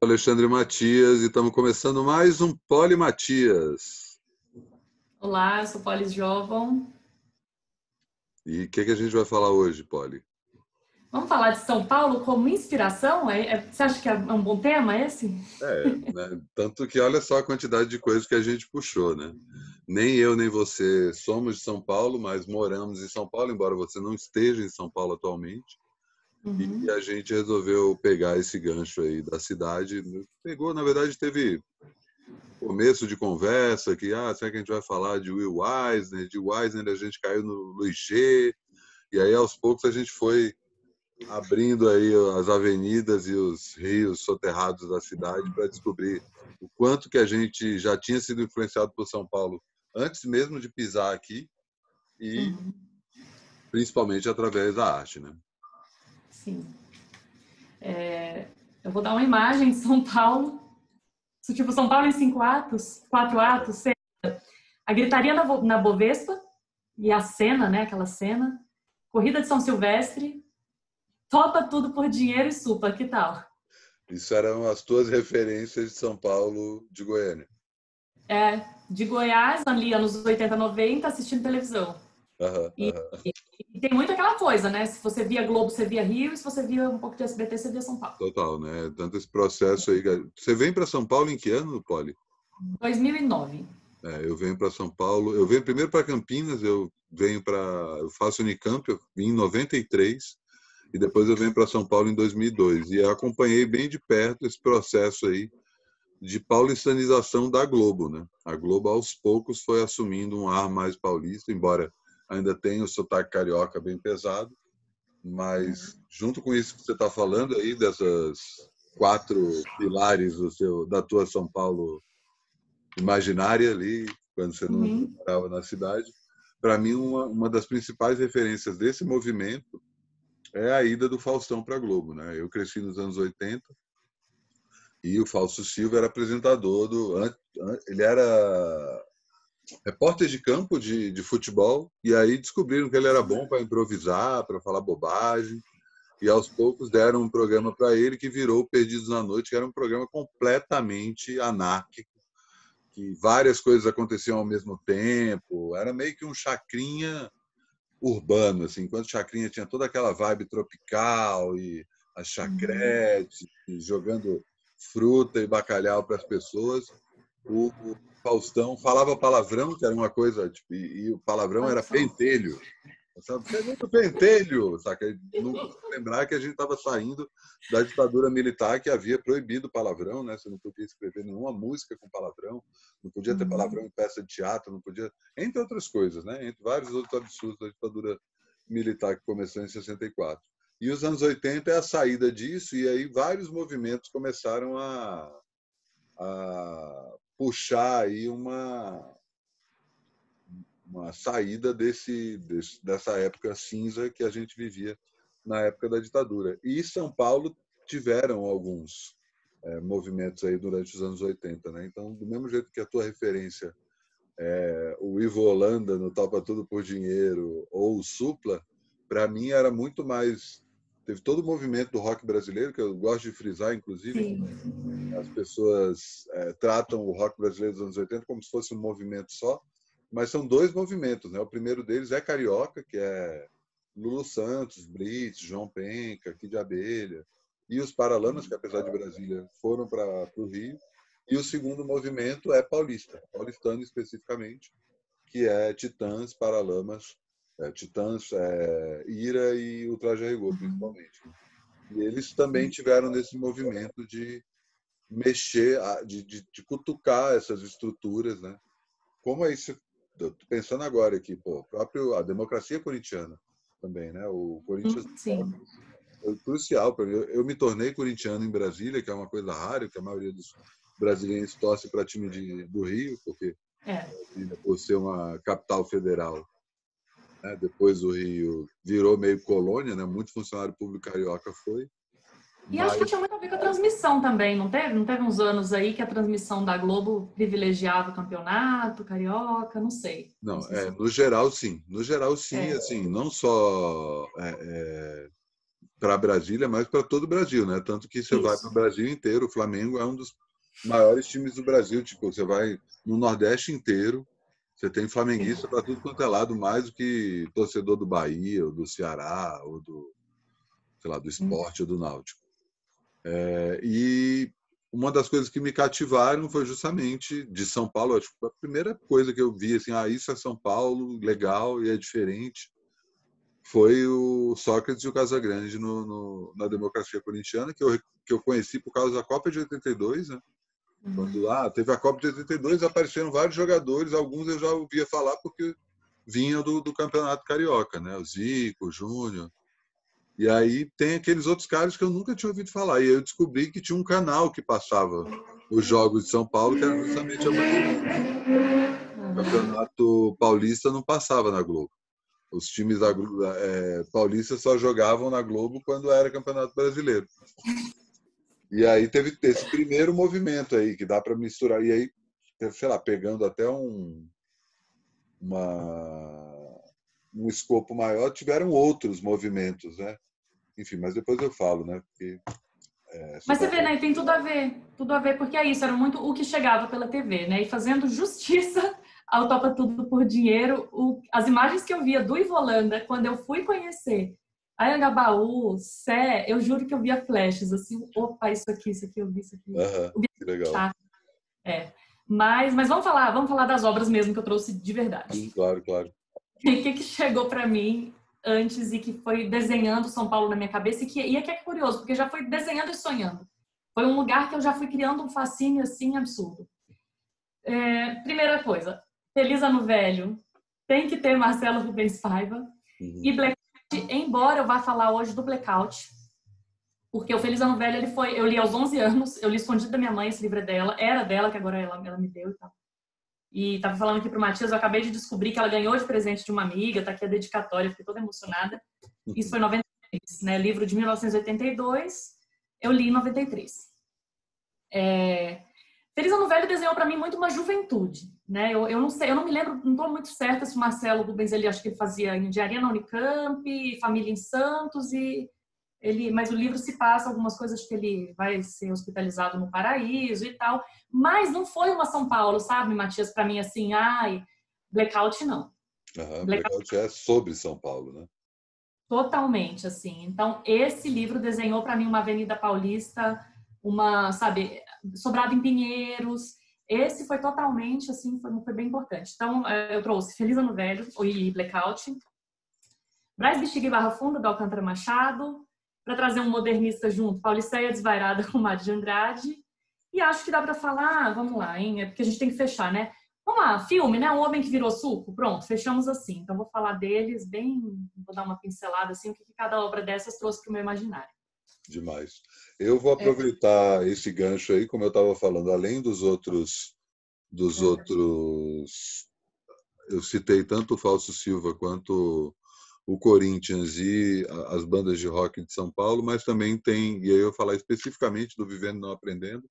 Alexandre Matias e estamos começando mais um Poli Matias. Olá, eu sou Polis Jovem. E o que a gente vai falar hoje, Poli? Vamos falar de São Paulo como inspiração? Você acha que é um bom tema esse? Né? Tanto que olha só a quantidade de coisas que a gente puxou, né? Nem eu nem você somos de São Paulo, mas moramos em São Paulo, embora você não esteja em São Paulo atualmente. E Uhum. a gente resolveu pegar esse gancho aí da cidade. Pegou, na verdade, teve começo de conversa que, será que a gente vai falar de Will Eisner? De Eisner a gente caiu no Luiz G. E aí, aos poucos, a gente foi abrindo aí as avenidas e os rios soterrados da cidade para descobrir o quanto que a gente já tinha sido influenciado por São Paulo antes mesmo de pisar aqui e Uhum. principalmente através da arte, né? Sim. Eu vou dar uma imagem de São Paulo. Tipo, São Paulo em 5 atos, 4 atos, a gritaria na Bovespa e a cena, né? Aquela cena. Corrida de São Silvestre, topa tudo por dinheiro e supa, que tal? Isso eram as tuas referências de São Paulo, de Goiânia. De Goiás, ali anos 80, 90, assistindo televisão. Aham, E, aham. e tem muito aquela coisa, né? Se você via Globo, você via Rio, e se você via um pouco de SBT, você via São Paulo. Total, né? Tanto esse processo aí. Você vem para São Paulo em que ano, Poli? 2009. Eu venho para São Paulo. Eu venho primeiro para Campinas. Eu faço Unicamp. Eu vim em 93 e depois eu venho para São Paulo em 2002. E eu acompanhei bem de perto esse processo aí de paulistanização da Globo, né? A Globo aos poucos foi assumindo um ar mais paulista, embora ainda tenha o sotaque carioca bem pesado, mas junto com isso que você está falando aí dessas quatro pilares da tua São Paulo imaginária ali, quando você não Uhum. morava na cidade, para mim uma das principais referências desse movimento é a ida do Faustão para a Globo, né? Eu cresci nos anos 80 e o Fausto Silva era apresentador ele era repórter de campo de futebol, e aí descobriram que ele era bom para improvisar, para falar bobagem, e aos poucos deram um programa para ele que virou Perdidos na Noite, que era um programa completamente anárquico, que várias coisas aconteciam ao mesmo tempo, era meio que um chacrinha urbano, assim, enquanto chacrinha tinha toda aquela vibe tropical e as Uhum. chacretes, e jogando fruta e bacalhau para as pessoas, o Faustão falava palavrão, que era uma coisa, tipo, e o palavrão Olha era só. pentelho. Você é muito pentelho, saca? Não custa lembrar que a gente estava saindo da ditadura militar que havia proibido palavrão, né? Você não podia escrever nenhuma música com palavrão, não podia ter palavrão Uhum. em peça de teatro, não podia, entre outras coisas, né? Entre vários outros absurdos da ditadura militar que começou em 64. E os anos 80 é a saída disso, e aí vários movimentos começaram a puxar aí uma saída dessa época cinza que a gente vivia na época da ditadura. E São Paulo tiveram alguns movimentos aí durante os anos 80, né? Então, do mesmo jeito que a tua referência é o Ivo Holanda no Topa Tudo por Dinheiro ou o Supla, para mim era muito mais. Teve todo o movimento do rock brasileiro, que eu gosto de frisar, inclusive, que Sim. as pessoas tratam o rock brasileiro dos anos 80 como se fosse um movimento só, mas são dois movimentos, né? O primeiro deles é carioca, que é Lulu Santos, Brits, João Penca, Kid de Abelha, e os Paralamas, que apesar de Brasília foram para o Rio. E o segundo movimento é paulista, paulistano especificamente, que é Titãs, Paralamas, Titãs, Ira e o Traje a Rigor, Uhum. principalmente. E eles também tiveram nesse movimento de mexer, de cutucar essas estruturas, né? Como é isso? Eu tô pensando agora aqui, pô, a democracia corintiana também, né? O Corinthians Sim. foi crucial para mim. Eu me tornei corintiano em Brasília, que é uma coisa rara, que a maioria dos brasileiros torce para time do Rio, porque É. Brasília, por ser uma capital federal, né? Depois o Rio virou meio colônia, né? Muito funcionário público carioca foi, E acho que mas tinha muito a ver com a transmissão também, não teve? Não teve uns anos aí que a transmissão da Globo privilegiava o campeonato, carioca, não sei. Não não, sei se. no geral sim, no geral sim, É. assim, não só para Brasília, mas para todo o Brasil, né? Tanto que você vai Isso. para o Brasil inteiro. O Flamengo é um dos maiores times do Brasil. Tipo, você vai no Nordeste inteiro, você tem flamenguista para tudo quanto é lado, mais do que torcedor do Bahia, ou do Ceará, ou do, sei lá, do Sport ou do Náutico. E uma das coisas que me cativaram foi justamente de São Paulo. Acho que a primeira coisa que eu vi, assim, isso é São Paulo, legal e é diferente, foi o Sócrates e o Casagrande na democracia corintiana, que eu conheci por causa da Copa de 82, né? Quando teve a Copa de 82, apareceram vários jogadores, alguns eu já ouvia falar porque vinham do Campeonato Carioca, né? O Zico, o Júnior. E aí tem aqueles outros caras que eu nunca tinha ouvido falar. E aí eu descobri que tinha um canal que passava os jogos de São Paulo, que era justamente a Bandeirantes. O Campeonato Paulista não passava na Globo. Os times paulistas só jogavam na Globo quando era Campeonato Brasileiro. E aí teve esse primeiro movimento aí, que dá para misturar. E aí, sei lá, pegando até um escopo maior, tiveram outros movimentos, né? Enfim, mas depois eu falo, né? Porque, Mas você vê, né? Tem tudo a ver, porque é isso, era muito o que chegava pela TV, né? E fazendo justiça ao Topa Tudo por Dinheiro, as imagens que eu via do Ivolanda, quando eu fui conhecer Anhangabaú, Sé, eu juro que eu via flashes, assim, opa, isso aqui, eu vi isso aqui. Que legal. Mas vamos falar das obras mesmo que eu trouxe de verdade. Sim, claro. O que chegou para mim antes e que foi desenhando São Paulo na minha cabeça e é que é curioso, porque já foi desenhando e sonhando. Foi um lugar que eu já fui criando um fascínio assim absurdo. Primeira coisa, Feliz Ano Velho tem que ter Marcelo Rubens Paiva e Blackout, embora eu vá falar hoje do Blackout, porque o Feliz Ano Velho eu li aos 11 anos, eu li escondido da minha mãe, esse livro é dela, era dela, que agora ela me deu e tal. E estava falando aqui pro Matias, eu acabei de descobrir que ela ganhou de presente de uma amiga, tá aqui a dedicatória, fiquei toda emocionada. Isso foi em 93, né? Livro de 1982, eu li em 93. Feliz Ano Velho desenhou para mim muito uma juventude, né? Eu não sei, eu não me lembro, não estou muito certa se o Marcelo Rubens, ele acho que ele fazia engenharia na Unicamp, família em Santos mas o livro se passa algumas coisas que ele vai ser hospitalizado no Paraíso e tal, mas não foi uma São Paulo, sabe, Matias, para mim assim, Blackout não. Blackout é sobre São Paulo, né? Totalmente, assim. Então, esse livro desenhou para mim uma Avenida Paulista, sabe, Sobrado em Pinheiros. Esse foi totalmente, assim, foi bem importante. Então, eu trouxe Feliz Ano Velho e Blackout, Brás, Bexiga e Barra Funda, do Alcântara Machado, para trazer um modernista junto, Pauliceia Desvairada com Mário de Andrade. E acho que dá para falar, vamos lá, hein? É porque a gente tem que fechar, né? Vamos lá, filme, né? Um Homem que Virou Suco. Pronto, fechamos assim. Então, vou falar deles vou dar uma pincelada, assim, o que cada obra dessas trouxe para o meu imaginário. Demais. Eu vou aproveitar esse gancho aí, como eu estava falando, além dos outros, eu citei tanto o Fausto Silva quanto o Corinthians e as bandas de rock de São Paulo, mas também tem, e aí eu vou falar especificamente do Vivendo Não Aprendendo,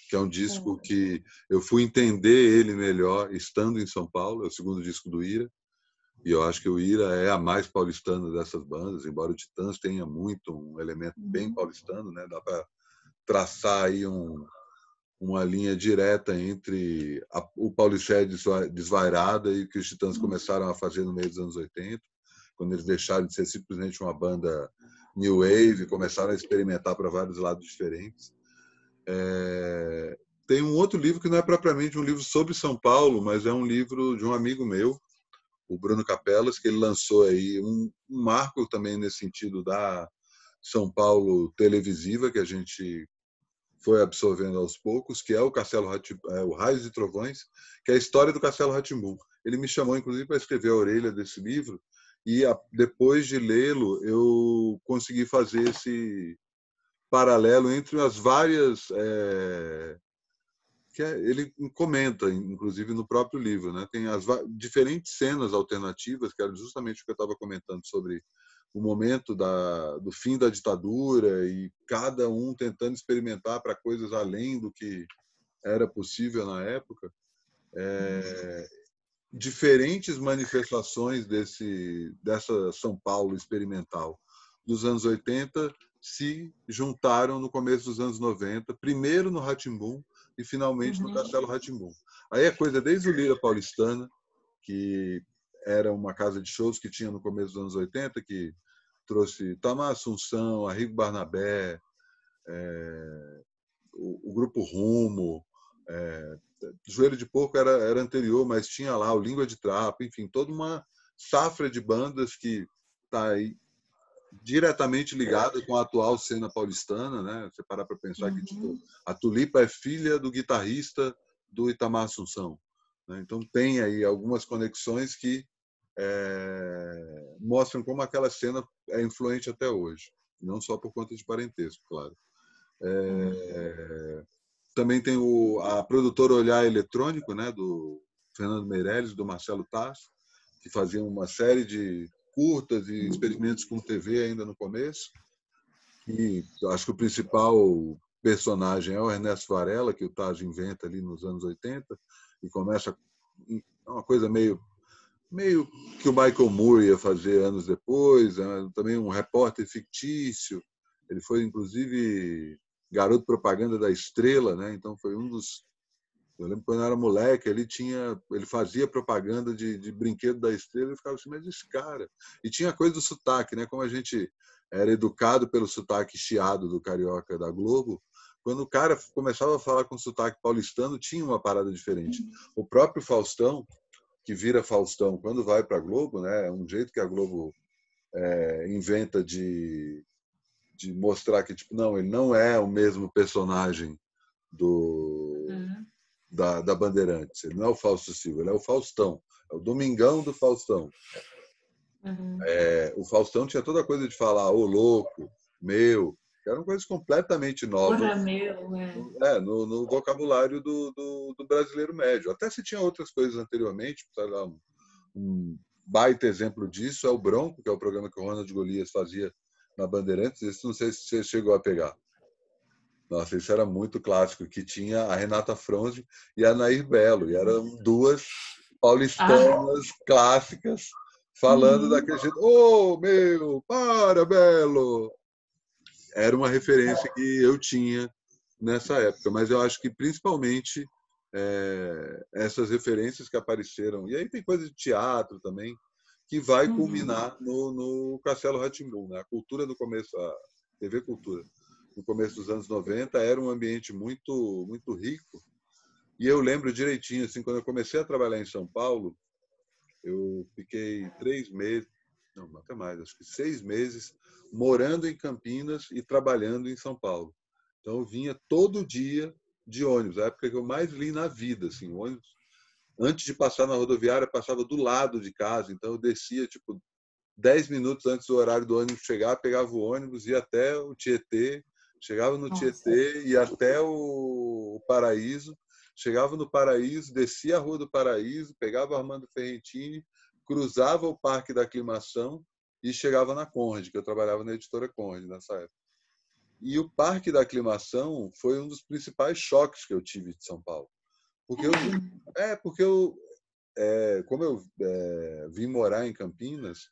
que é um disco que eu fui entender ele melhor estando em São Paulo, é o segundo disco do Ira, e eu acho que o Ira é a mais paulistana dessas bandas, embora o Titãs tenha muito um elemento bem paulistano, né? Dá para traçar aí uma linha direta entre o Paulicéia Desvairada e o que os Titãs começaram a fazer no meio dos anos 80, quando eles deixaram de ser simplesmente uma banda new wave, começaram a experimentar para vários lados diferentes. Tem um outro livro que não é propriamente um livro sobre São Paulo, mas é um livro de um amigo meu, o Bruno Capelas, que ele lançou aí um marco também nesse sentido da São Paulo televisiva, que a gente foi absorvendo aos poucos, que é o Raios e Trovões, que é a história do Castelo Rá-Tim-Bum. Ele me chamou, inclusive, para escrever a orelha desse livro, e depois de lê-lo, eu consegui fazer esse paralelo entre as várias... ele comenta, inclusive, no próprio livro, né? Tem as diferentes cenas alternativas, que era justamente o que eu estava comentando sobre o momento do fim da ditadura e cada um tentando experimentar para coisas além do que era possível na época. Diferentes manifestações dessa São Paulo experimental. dos anos 80 se juntaram no começo dos anos 90, primeiro no Rá-Tim-Bum e finalmente no Castelo Rá-Tim-Bum. Aí é coisa desde o Lira Paulistana, que era uma casa de shows que tinha no começo dos anos 80, que trouxe Tamar Assunção, Arrigo Barnabé, o grupo Rumo, Joelho de Porco era anterior, mas tinha lá o Língua de Trapo, enfim, toda uma safra de bandas que está aí diretamente ligada com a atual cena paulistana, né? Você parar para pensar que tipo, a Tulipa é filha do guitarrista do Itamar Assunção, né? Então tem aí algumas conexões que mostram como aquela cena é influente até hoje, não só por conta de parentesco, claro. Também tem a produtora Olhar Eletrônico, né, do Fernando Meirelles, do Marcelo Tasso, que faziam uma série de curtas e experimentos com TV ainda no começo. E acho que o principal personagem é o Ernesto Varela, que o Tasso inventa ali nos anos 80, e começa uma coisa meio que o Michael Moore ia fazer anos depois, também um repórter fictício. Ele foi, inclusive, garoto propaganda da Estrela, né? Então foi um dos... Eu lembro quando eu era moleque, ele fazia propaganda de brinquedo da Estrela e ficava assim, mas esse cara... E tinha coisa do sotaque, né? Como a gente era educado pelo sotaque chiado do carioca da Globo, quando o cara começava a falar com sotaque paulistano, tinha uma parada diferente. O próprio Faustão, que vira Faustão quando vai para a Globo, né? É um jeito que a Globo inventa de mostrar que tipo não, ele não é o mesmo personagem da Bandeirantes, ele não é o Fausto Silva, ele é o Faustão, é o Domingão do Faustão. O Faustão tinha toda a coisa de falar ô louco, meu, que eram coisas completamente novas. Porra, meu, no vocabulário do brasileiro médio. Até se tinha outras coisas anteriormente, sei lá, um baita exemplo disso é o Bronco, que é o programa que o Ronald Golias fazia na Bandeirantes. Isso não sei se você chegou a pegar. Nossa, isso era muito clássico, que tinha a Renata Fronzi e a Nair Belo, e eram duas paulistanas clássicas falando daquele jeito. Ô, meu, para, Belo! Era uma referência que eu tinha nessa época, mas eu acho que principalmente essas referências que apareceram, e aí tem coisa de teatro também, que vai culminar no Castelo Rá-Tim-Bum, né? A cultura do começo, a TV Cultura, no começo dos anos 90, era um ambiente muito, muito rico, e eu lembro direitinho, assim, quando eu comecei a trabalhar em São Paulo, eu fiquei 3 meses, não, até mais, acho que 6 meses, morando em Campinas e trabalhando em São Paulo. Então eu vinha todo dia de ônibus, a época que eu mais li na vida, assim, o ônibus. Antes de passar na rodoviária, passava do lado de casa, então eu descia tipo 10 minutos antes do horário do ônibus chegar, pegava o ônibus, ia até o Tietê, chegava no Tietê, ia até o Paraíso, chegava no Paraíso, descia a Rua do Paraíso, pegava o Armando Ferrentini, cruzava o Parque da Aclimação e chegava na Conrad, que eu trabalhava na editora Conrad nessa época. E o Parque da Aclimação foi um dos principais choques que eu tive de São Paulo. Como eu vim morar em Campinas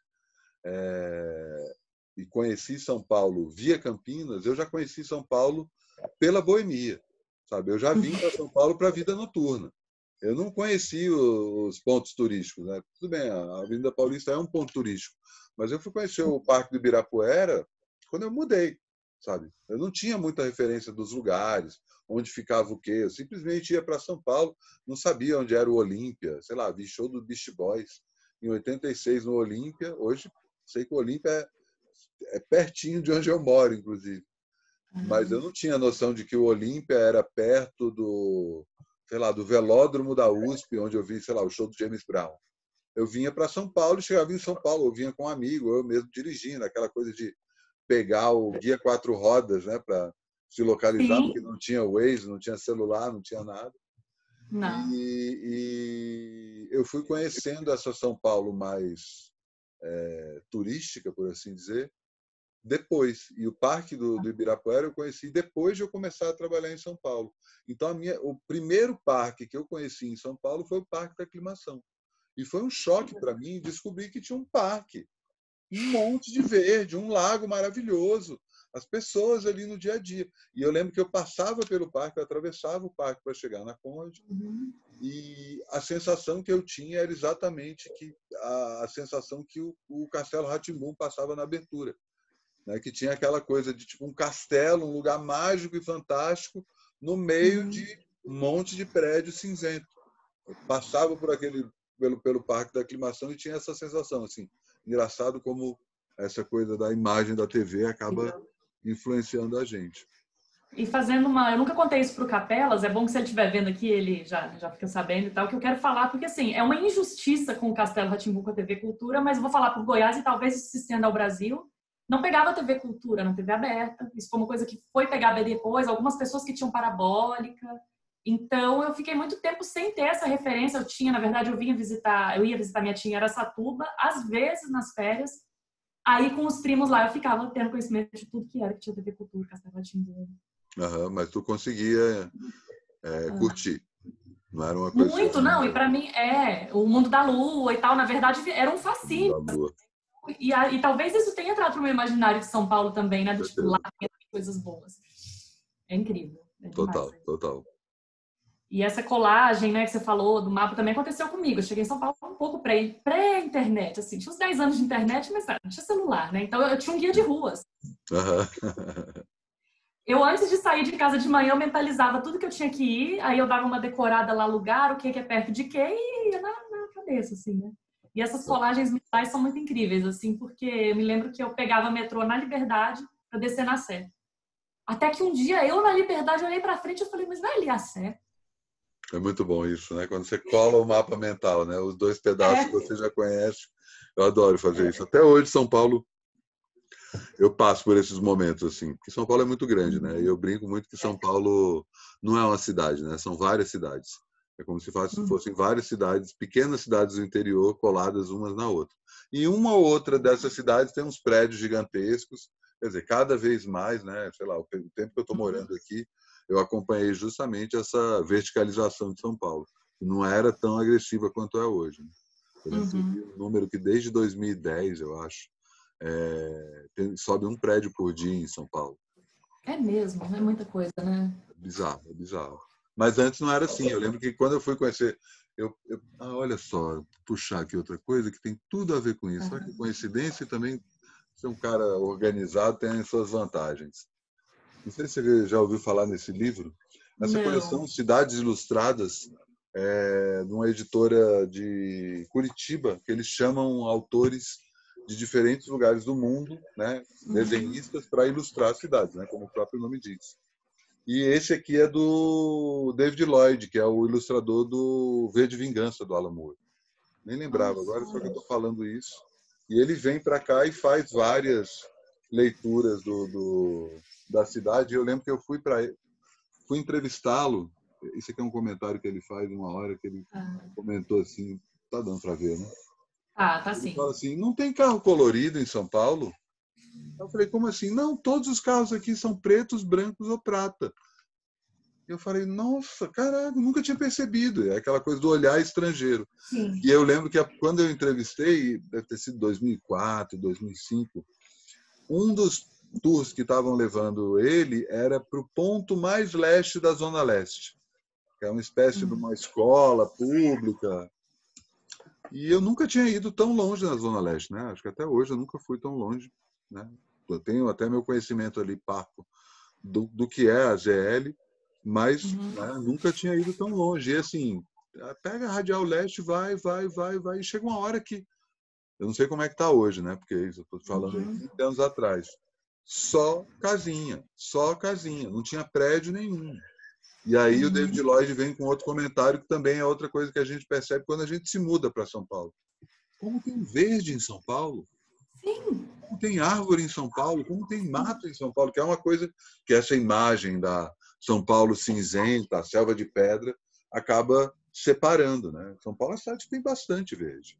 e conheci São Paulo via Campinas, eu já conheci São Paulo pela boemia, sabe? Eu já vim para São Paulo para a vida noturna. Eu não conheci os pontos turísticos, né? Tudo bem, a Avenida Paulista é um ponto turístico, mas eu fui conhecer o Parque do Ibirapuera quando eu mudei, sabe? Eu não tinha muita referência dos lugares, onde ficava o quê. Eu simplesmente ia para São Paulo, não sabia onde era o Olímpia, sei lá, vi show do Beach Boys em 86 no Olímpia. Hoje sei que o Olímpia é pertinho de onde eu moro, inclusive. Mas eu não tinha noção de que o Olímpia era perto do, sei lá, do velódromo da USP, onde eu vi, sei lá, o show do James Brown. Eu vinha para São Paulo, chegava em São Paulo, eu vinha com um amigo, eu mesmo dirigindo, aquela coisa de pegar o guia 4 rodas, né, para se localizar, porque não tinha Waze, não tinha celular, não tinha nada. E eu fui conhecendo essa São Paulo mais turística, por assim dizer, depois. E o Parque do Ibirapuera eu conheci depois de eu começar a trabalhar em São Paulo. Então, o primeiro parque que eu conheci em São Paulo foi o Parque da Aclimação. E foi um choque para mim descobrir que tinha um parque um monte de verde, um lago maravilhoso, as pessoas ali no dia a dia. E eu lembro que eu passava pelo parque, eu atravessava o parque para chegar na Conde, e a sensação que eu tinha era exatamente a sensação que o Castelo Rá-Tim-Bum passava na abertura, né? Que tinha aquela coisa de tipo um castelo, um lugar mágico e fantástico no meio de um monte de prédio cinzento. Eu passava pelo Parque da Aclimação e tinha essa sensação assim. Engraçado como essa coisa da imagem da TV acaba influenciando a gente. E fazendo uma... Eu nunca contei isso pro Capelas, é bom que se ele estiver vendo aqui, ele já fica sabendo e tal, que eu quero falar, porque assim, é uma injustiça com o Castelo Rá-Tim-Bum com a TV Cultura, mas eu vou falar pro Goiás e talvez isso se estenda ao Brasil. Não pegava a TV Cultura na TV aberta, isso foi uma coisa que foi pegada depois, algumas pessoas que tinham parabólica. Então, eu fiquei muito tempo sem ter essa referência. Eu tinha, na verdade, eu ia visitar minha tia em Araçatuba, às vezes nas férias. Aí, com os primos lá, eu ficava tendo conhecimento de tudo que era, que tinha TV Cultura, Castelo Rá-Tim-Bum. Mas tu conseguia curtir. Não era uma coisa Muito, não. E para mim, o Mundo da Lua e tal, na verdade, era um fascínio. E talvez isso tenha entrado no meu imaginário de São Paulo também, né? Tipo, lá tem coisas boas. É incrível. É total, total. E essa colagem, né, que você falou do mapa também aconteceu comigo. Eu cheguei em São Paulo um pouco pré-internet, assim. Tinha uns 10 anos de internet, mas não tinha celular, né? Então eu tinha um guia de ruas. Eu, antes de sair de casa de manhã, eu mentalizava tudo que eu tinha que ir, aí eu dava uma decorada lá, lugar, o que é perto de quê, e ia na cabeça, assim, né? E essas colagens mentais são muito incríveis, assim, porque eu me lembro que eu pegava metrô na Liberdade para descer na Sé. Até que um dia, eu na Liberdade, olhei para frente e falei, mas vai ali a Sé? É muito bom isso, né? Quando você cola o mapa mental, né? Os dois pedaços que você já conhece. Eu adoro fazer isso. Até hoje, São Paulo, eu passo por esses momentos, assim. Porque São Paulo é muito grande, né? E eu brinco muito que São Paulo não é uma cidade, né? São várias cidades. É como se fossem várias cidades, pequenas cidades do interior, coladas umas na outra. E uma ou outra dessas cidades tem uns prédios gigantescos. Quer dizer, cada vez mais, né? Sei lá, o tempo que eu estou morando aqui, eu acompanhei justamente essa verticalização de São Paulo. Não era tão agressiva quanto é hoje. Né? Por exemplo, um número que desde 2010, eu acho, sobe um prédio por dia em São Paulo. É mesmo, é muita coisa, né? É bizarro, é bizarro. Mas antes não era assim. Eu lembro que quando eu fui conhecer... olha só, puxar aqui outra coisa que tem tudo a ver com isso. Olha que coincidência, e também ser um cara organizado tem as suas vantagens. Não sei se você já ouviu falar nesse livro. Essa coleção Cidades Ilustradas de uma editora de Curitiba, que eles chamam autores de diferentes lugares do mundo, né, desenhistas, para ilustrar as cidades, né, como o próprio nome diz. E esse aqui é do David Lloyd, que é o ilustrador do V de Vingança, do Alan Moore. Nem lembrava agora, só que eu estou falando isso. E ele vem para cá e faz várias leituras da cidade. Eu lembro que eu fui entrevistá-lo. Isso aqui é um comentário que ele faz uma hora, que ele comentou assim, tá dando para ver, né? Tá Ele sim. fala assim, não tem carro colorido em São Paulo? Eu falei, como assim? Não, todos os carros aqui são pretos, brancos ou prata. Eu falei, nossa, caraca, nunca tinha percebido. É aquela coisa do olhar estrangeiro. Sim. E eu lembro que quando eu entrevistei, deve ter sido 2004, 2005, um dos tours que estavam levando ele era para o ponto mais leste da Zona Leste, que é uma espécie de uma escola pública. E eu nunca tinha ido tão longe na Zona Leste, né? Acho que até hoje eu nunca fui tão longe, né? Eu tenho até meu conhecimento ali parco do que é a GL, mas né, nunca tinha ido tão longe. E assim, pega a Radial Leste, vai, e chega uma hora que eu não sei como é que está hoje, né? Porque eu estou falando aí 30 anos atrás. Só casinha, não tinha prédio nenhum. E aí o David Lloyd vem com outro comentário que também é outra coisa que a gente percebe quando a gente se muda para São Paulo. Como tem verde em São Paulo? Sim. Como tem árvore em São Paulo? Como tem mato em São Paulo? Que é uma coisa que essa imagem da São Paulo cinzenta, a selva de pedra, acaba separando, né? São Paulo é uma cidade que tem bastante verde.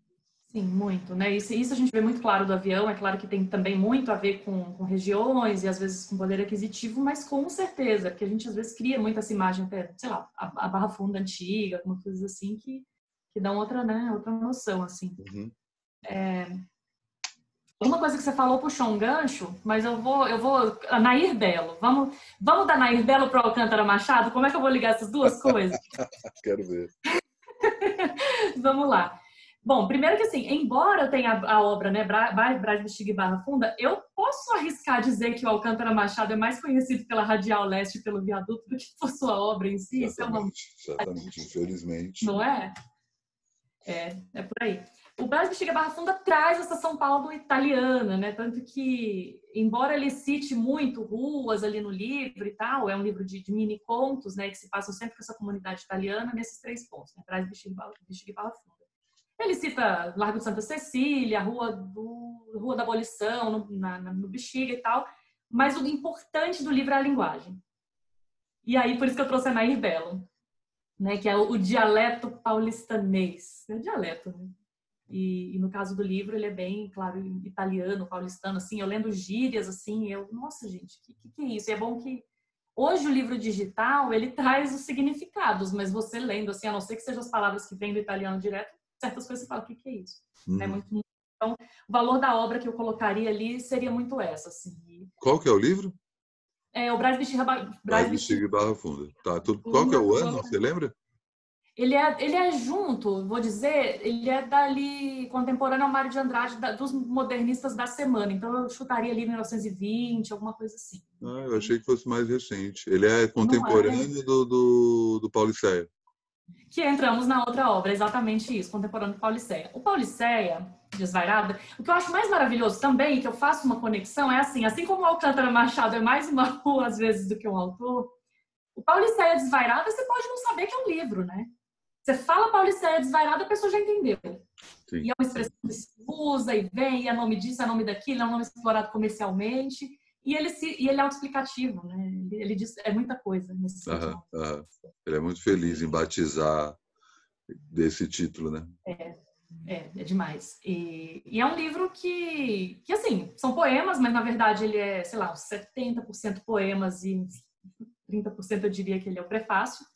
Sim, muito, né? Isso a gente vê muito claro do avião. É claro que tem também muito a ver com regiões e às vezes com poder aquisitivo, mas com certeza, porque a gente às vezes cria muito essa imagem, até, sei lá, a Barra Funda antiga, alguma coisa assim que dão outra, né, outra noção, assim. Alguma coisa que você falou puxou um gancho, mas eu vou a Nair Belo. Vamos da Nair Belo para o Alcântara Machado? Como é que eu vou ligar essas duas coisas? Quero ver. Vamos lá. Bom, primeiro que assim, embora eu tenha a obra, né, Brás, Bexiga e Barra Funda, eu posso arriscar dizer que o Alcântara Machado é mais conhecido pela Radial Leste e pelo Viaduto do que por sua obra em si. Exatamente, infelizmente. Não é? É por aí. O Brás, Bexiga e Barra Funda traz essa São Paulo italiana, né? Tanto que, embora ele cite muito ruas ali no livro e tal, é um livro de mini contos, né, que se passam sempre com essa comunidade italiana nesses 3 pontos, né? Brás, Bexiga e Barra Funda. Ele cita Largo de Santa Cecília, Rua da Abolição, no Bexiga e tal, mas o importante do livro é a linguagem. E aí, por isso que eu trouxe a Nair Belo, né, que é o dialeto paulistanês. É dialeto, né? E no caso do livro, ele é bem, claro, italiano, paulistano, assim, eu lendo gírias, assim, nossa, gente, que é isso? E é bom que hoje o livro digital, ele traz os significados, mas você lendo, assim, a não ser que sejam as palavras que vêm do italiano direto, certas coisas você fala, o que é isso? Né? Então, o valor da obra que eu colocaria ali seria muito essa, assim. Qual que é o livro? É o Brás, Bexiga e Barra Funda. Tá, qual que é o ano? Você lembra? Ele é junto, vou dizer, ele é dali contemporâneo ao Mário de Andrade, dos modernistas da semana. Então eu chutaria ali 1920, alguma coisa assim. Eu achei que fosse mais recente. Ele é contemporâneo do Pauliceia. Que entramos na outra obra, exatamente isso, contemporâneo do Pauliceia. O Pauliceia, Desvairada, o que eu acho mais maravilhoso também, que eu faço uma conexão, é assim como o Alcântara Machado é mais uma rua, às vezes, do que um autor, o Pauliceia Desvairada, você pode não saber que é um livro, né? Você fala Pauliceia Desvairada, a pessoa já entendeu. Sim. E é uma expressão que se usa e vem, e é nome disso, é nome daquilo, é um nome explorado comercialmente, e ele é autoexplicativo, né? Ele diz muita coisa nesse sentido. Ele é muito feliz em batizar desse título, né? É demais. E é um livro que, assim, são poemas, mas na verdade ele é, sei lá, uns 70% poemas e 30% eu diria que ele é o prefácio.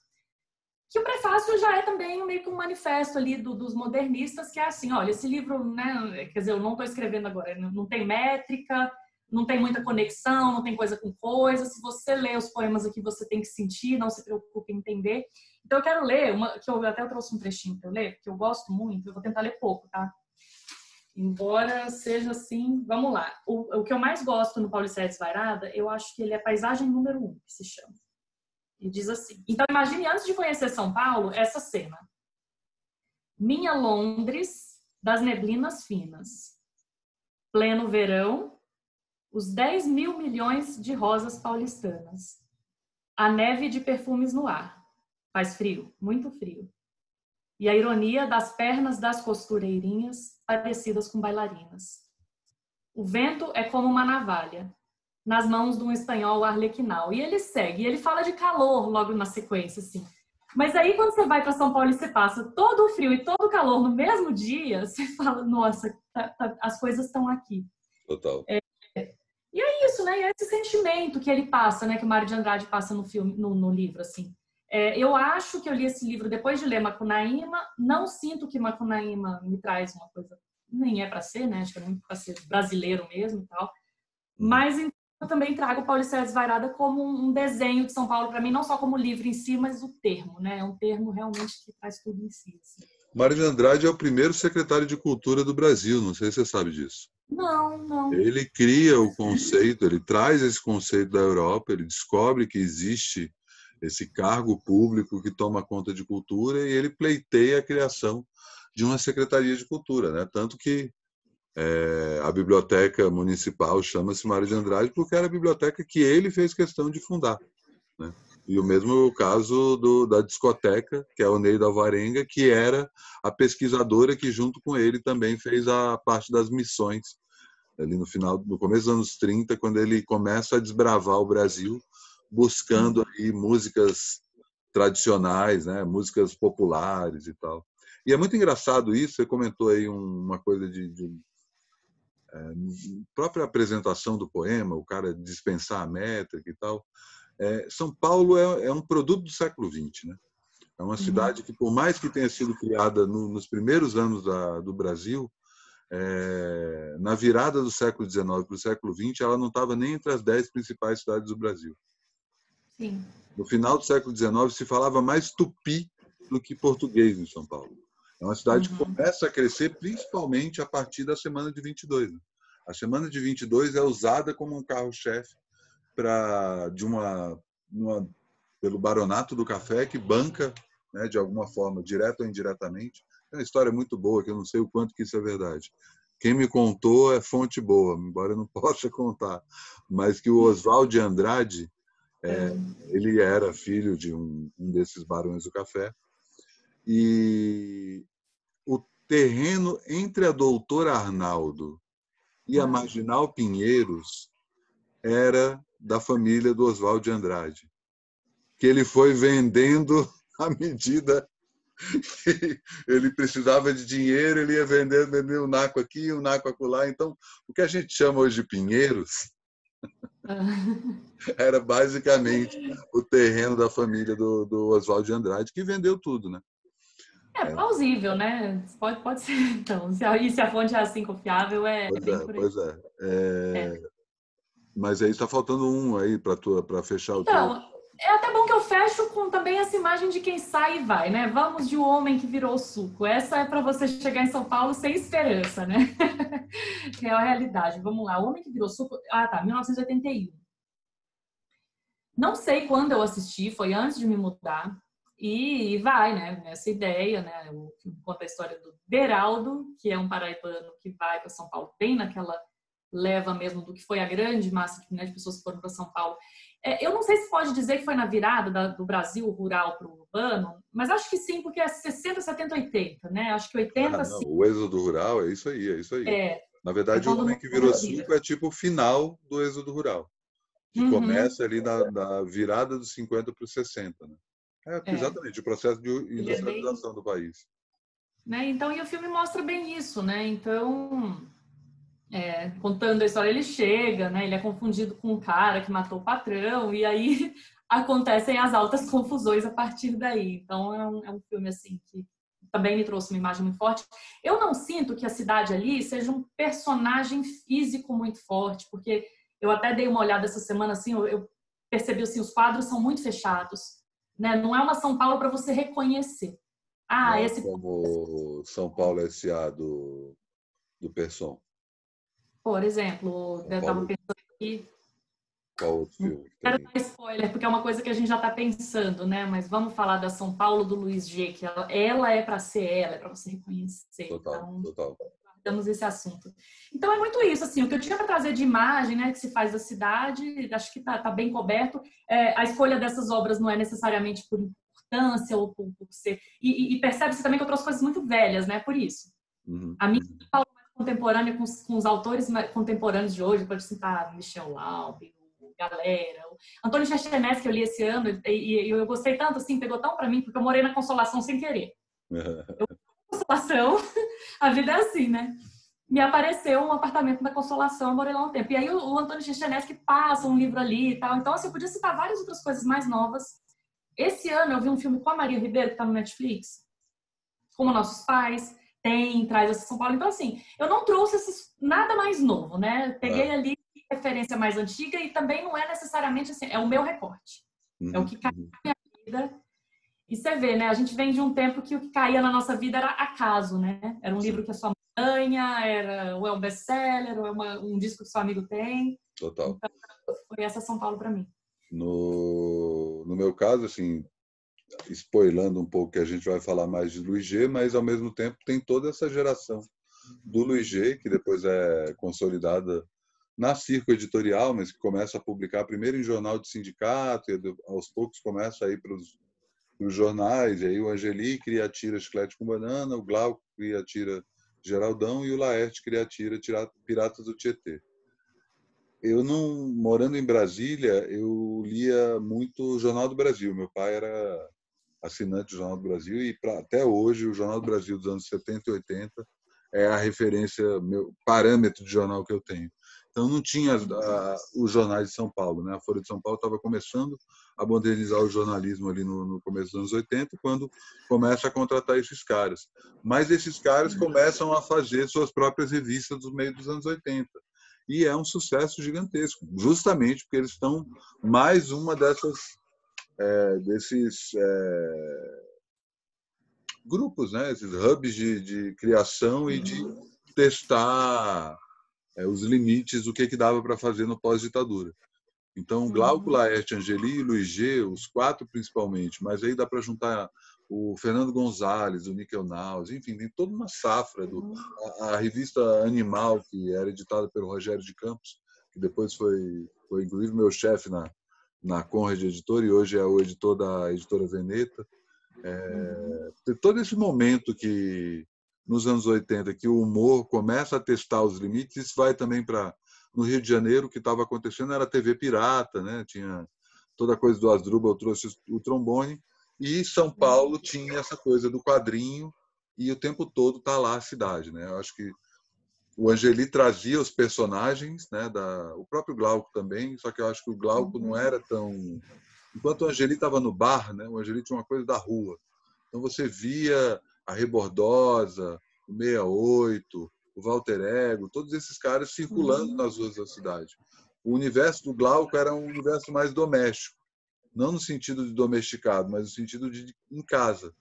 Que o prefácio já é também meio que um manifesto ali dos modernistas, que é assim, olha, esse livro, né, quer dizer, eu não estou escrevendo agora, não tem métrica, não tem muita conexão, não tem coisa com coisa, se você lê os poemas aqui, você tem que sentir, não se preocupe em entender. Então eu quero ler, que eu até trouxe um trechinho para eu ler, porque eu gosto muito, eu vou tentar ler pouco, tá? Embora seja assim, vamos lá. O que eu mais gosto no Pauliceia Desvairada, eu acho que ele é Paisagem número 1, que se chama. E diz assim, então imagine antes de conhecer São Paulo, essa cena. Minha Londres das neblinas finas. Pleno verão, os 10 mil milhões de rosas paulistanas. A neve de perfumes no ar. Faz frio, muito frio. E a ironia das pernas das costureirinhas parecidas com bailarinas. O vento é como uma navalha nas mãos de um espanhol arlequinal. E ele segue, e ele fala de calor logo na sequência, assim. Mas aí, quando você vai para São Paulo e você passa todo o frio e todo o calor no mesmo dia, você fala, nossa, as coisas estão aqui. Total. E é isso, né? E é esse sentimento que ele passa, né? Que o Mário de Andrade passa no filme, no livro, assim. Eu acho que eu li esse livro depois de ler Macunaíma, não sinto que Macunaíma me traz uma coisa, nem é para ser, né? Acho que é muito para ser brasileiro mesmo e tal. Mas eu também trago Pauliceia Desvairada como um desenho de São Paulo para mim, não só como livro em si, mas o termo, né? É um termo realmente que traz tudo em si. Assim. Mário de Andrade é o primeiro secretário de Cultura do Brasil, não sei se você sabe disso. Não. Ele cria o conceito, ele traz esse conceito da Europa, ele descobre que existe esse cargo público que toma conta de cultura e ele pleiteia a criação de uma secretaria de cultura, né? Tanto que a biblioteca municipal chama-se Mário de Andrade porque era a biblioteca que ele fez questão de fundar, né? E o mesmo caso da discoteca, que é a Oneida Alvarenga, que era a pesquisadora que junto com ele também fez a parte das missões ali no começo dos anos 30, quando ele começa a desbravar o Brasil, buscando aí músicas tradicionais, né, músicas populares e tal. E é muito engraçado isso, você comentou aí uma coisa própria apresentação do poema, o cara dispensar a métrica e tal. São Paulo é um produto do século XX, né? É uma cidade que, por mais que tenha sido criada nos primeiros anos do Brasil, na virada do século XIX para o século XX, ela não estava nem entre as 10 principais cidades do Brasil. Sim. No final do século XIX, se falava mais tupi do que português em São Paulo. É uma cidade que começa a crescer principalmente a partir da Semana de 22. A Semana de 22 é usada como um carro-chefe pelo Baronato do Café, que banca, né, de alguma forma, direta ou indiretamente. É uma história muito boa, que eu não sei o quanto que isso é verdade. Quem me contou é fonte boa, embora eu não possa contar, mas que o Oswald de Andrade, ele era filho de um desses barões do café, e o terreno entre a Doutor Arnaldo e a Marginal Pinheiros era da família do Oswald de Andrade, que ele foi vendendo à medida que ele precisava de dinheiro, ele ia vendendo um naco aqui, um naco acolá. Então, o que a gente chama hoje de Pinheiros era basicamente o terreno da família do Oswald de Andrade, que vendeu tudo, né? É plausível, né? Pode ser, então. Se a fonte é assim confiável, bem por aí. Pois é. Mas aí está faltando um aí para fechar o teu. Então, é até bom que eu fecho com também essa imagem de quem sai e vai, né? Vamos de um homem que virou suco. Essa é para você chegar em São Paulo sem esperança, né? Que é a realidade. Vamos lá, o homem que virou suco. Ah, tá, 1981. Não sei quando eu assisti, foi antes de me mudar. E vai, né? Nessa ideia, né? Conta a história do Beraldo, que é um paraibano que vai para São Paulo, bem naquela leva mesmo do que foi a grande massa, né, de pessoas que foram para São Paulo. Eu não sei se pode dizer que foi na virada do Brasil rural para o urbano, mas acho que sim, porque é 60, 70, 80, né? Acho que 80, não, sim. o êxodo rural é isso aí, é isso aí. Na verdade, o homem que virou suco é tipo o final do êxodo rural, que começa ali na virada dos 50 para os 60, né? Exatamente, o processo de industrialização do país. Né? Então, e o filme mostra bem isso, né? Então, contando a história, ele chega, né? Ele é confundido com um cara que matou o patrão, e aí acontecem as altas confusões a partir daí. Então, é um filme, assim, que também me trouxe uma imagem muito forte. Eu não sinto que a cidade ali seja um personagem físico muito forte, porque eu até dei uma olhada essa semana, assim, eu percebi, assim, os quadros são muito fechados, né? Não é uma São Paulo para você reconhecer. Não é como São Paulo S.A. do Persson. Por exemplo, eu estava pensando aqui. Qual outro filme que Não quero tem? dar spoiler, porque é uma coisa que a gente já está pensando, né? Mas vamos falar da São Paulo do Luiz G, que ela é para ser ela, é para você reconhecer. Total. Guardamos esse assunto. Então é muito isso, assim, o que eu tinha para trazer de imagem, né, que se faz da cidade, acho que tá bem coberto. A escolha dessas obras não é necessariamente por importância ou por ser. E percebe-se também que eu trouxe coisas muito velhas, né? Por isso. A minha Paulo mais contemporânea com os autores contemporâneos de hoje, pode citar Michel Laube, Galera, o Antônio Chachenés, que eu li esse ano, e eu gostei tanto, assim, pegou tão para mim, porque eu morei na Consolação sem querer. Consolação, a vida é assim, né? Me apareceu um apartamento da Consolação, eu morei lá um tempo. E aí o Antônio Chachenés que passa um livro ali e tal. Então, assim, eu podia citar várias outras coisas mais novas. Esse ano eu vi um filme com a Maria Ribeiro, que tá no Netflix, Como Nossos Pais, traz essa São Paulo. Então, assim, eu não trouxe nada mais novo, né? Peguei ali referência mais antiga e também não é necessariamente assim, é o meu recorte. É o que cai na minha vida. E você vê, né? A gente vem de um tempo que o que caía na nossa vida era acaso, né? Era um livro que a sua mãe ganha, ou é um best-seller, ou é um disco que seu amigo tem. Total. Então, foi essa São Paulo para mim. No meu caso, assim, spoilando um pouco que a gente vai falar mais de Luiz G, mas ao mesmo tempo tem toda essa geração do Luiz G, que depois é consolidada na Circo Editorial, mas que começa a publicar primeiro em jornal de sindicato, e aos poucos começa a ir para os jornais, e aí o Angeli cria a tira Chiclete com Banana, o Glauco cria a tira Geraldão e o Laerte cria a tira Piratas do Tietê. Eu não, morando em Brasília, eu lia muito o Jornal do Brasil. Meu pai era assinante do Jornal do Brasil e até hoje o Jornal do Brasil dos anos 70 e 80 é a referência, meu parâmetro de jornal que eu tenho. Então não tinha os jornais de São Paulo, né? A Folha de São Paulo estava começando a modernizar o jornalismo ali no começo dos anos 80, quando começa a contratar esses caras. Mas esses caras começam a fazer suas próprias revistas do meio dos anos 80. E é um sucesso gigantesco, justamente porque eles estão mais uma desses grupos, né? Esses hubs de criação e de testar os limites do que dava para fazer no pós-ditadura. Então, Glauco, Laerte, Angeli e Luiz G, os 4 principalmente, mas aí dá para juntar o Fernando Gonzalez, o Níquel Naus, enfim, tem toda uma safra. A revista Animal, que era editada pelo Rogério de Campos, que depois foi inclusive meu chefe na Conrad Editora e hoje é o editor da Editora Veneta. Todo esse momento que, nos anos 80, que o humor começa a testar os limites, isso vai também para... No Rio de Janeiro, o que estava acontecendo era a TV pirata, né? Tinha toda a coisa do Asdrubal, trouxe o trombone, e São Paulo tinha essa coisa do quadrinho, e o tempo todo está lá a cidade, né? Eu acho que o Angeli trazia os personagens, né? O próprio Glauco também, só que eu acho que o Glauco não era tão... Enquanto o Angeli estava no bar, né? O Angeli tinha uma coisa da rua. Então você via a Rebordosa, o 68, o Walter Ego, todos esses caras circulando nas ruas da cidade. O universo do Glauco era um universo mais doméstico, não no sentido de domesticado, mas no sentido de em casa.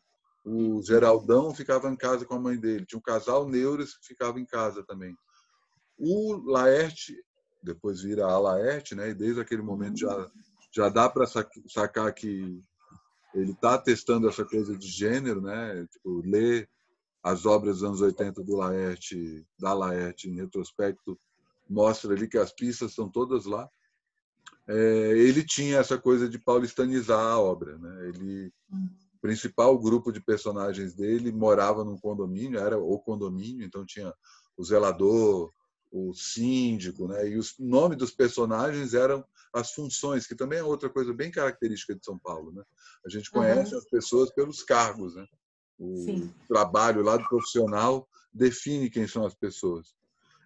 O Geraldão ficava em casa com a mãe dele, tinha um casal Neures que ficava em casa também. O Laerte, depois vira a Laerte, né? E desde aquele momento já dá para sacar que ele está testando essa coisa de gênero, né? Tipo, ler as obras dos anos 80 da Laerte, em retrospecto, mostra ali que as pistas estão todas lá. Ele tinha essa coisa de paulistanizar a obra, né? O principal grupo de personagens dele morava num condomínio, era o condomínio, então tinha o zelador, o síndico, né? E o nome dos personagens eram as funções, que também é outra coisa bem característica de São Paulo, né? A gente conhece as pessoas pelos cargos, né? O trabalho lá do profissional define quem são as pessoas.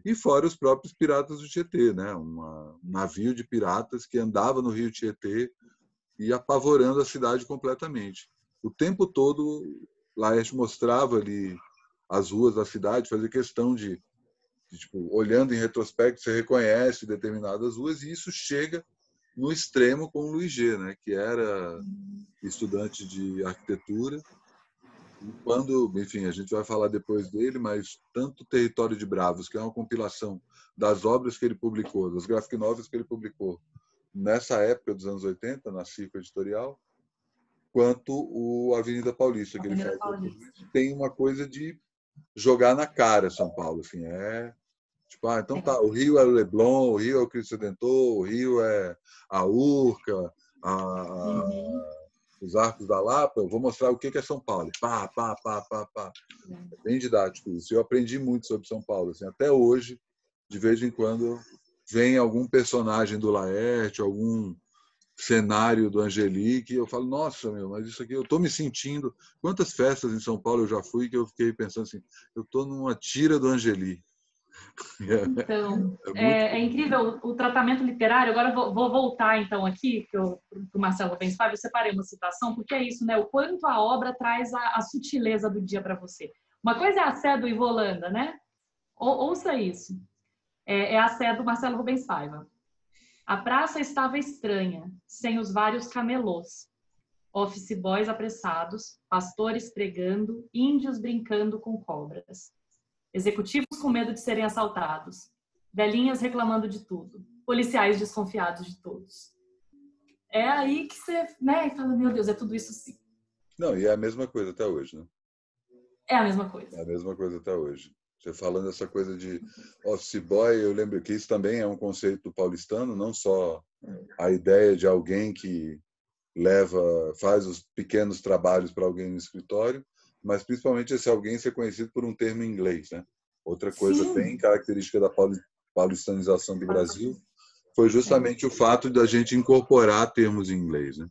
E fora os próprios piratas do Tietê, né? Um navio de piratas que andava no rio Tietê e apavorando a cidade completamente. O tempo todo, Laerte mostrava ali as ruas da cidade, fazia questão de tipo, olhando em retrospecto, você reconhece determinadas ruas, e isso chega no extremo com o Luiz G, né? Que era estudante de arquitetura. E quando, enfim, a gente vai falar depois dele, mas tanto Território de Bravos, que é uma compilação das obras que ele publicou, das graphic novels que ele publicou nessa época dos anos 80, na Circo Editorial, quanto o Avenida Paulista, que ele faz, tem uma coisa de jogar na cara São Paulo, assim, tipo, então tá, o Rio é o Leblon, o Rio é o Cristo Redentor, o Rio é a Urca, os Arcos da Lapa, eu vou mostrar o que é São Paulo. Pá, pá, pá, pá, pá. É bem didático isso. Eu aprendi muito sobre São Paulo. Assim, até hoje, de vez em quando, vem algum personagem do Laerte, algum cenário do Angelique, e eu falo, nossa, mas isso aqui, eu estou me sentindo... Quantas festas em São Paulo eu já fui que eu fiquei pensando assim, eu estou numa tira do Angeli. Então, é incrível o tratamento literário. Agora eu vou voltar então aqui, que o Marcelo Rubens Paiva, eu separei uma citação, porque é isso, né? O quanto a obra traz a sutileza do dia para você. Uma coisa é a Sé do Ivo Holanda, né? Ouça isso. É a Sé do Marcelo Rubens Paiva. A praça estava estranha, sem os vários camelôs. Office boys apressados, pastores pregando, índios brincando com cobras. Executivos com medo de serem assaltados. Velhinhas reclamando de tudo. Policiais desconfiados de todos. É aí que você, né, fala, meu Deus, é tudo isso sim. Não, e é a mesma coisa até hoje, né? É a mesma coisa. É a mesma coisa até hoje. Você falando essa coisa de office boy, eu lembro que isso também é um conceito paulistano, não só a ideia de alguém que faz os pequenos trabalhos para alguém no escritório, mas principalmente esse alguém ser conhecido por um termo em inglês, né? Outra coisa bem característica da paulistanização do Brasil foi justamente o fato da gente incorporar termos em inglês, né?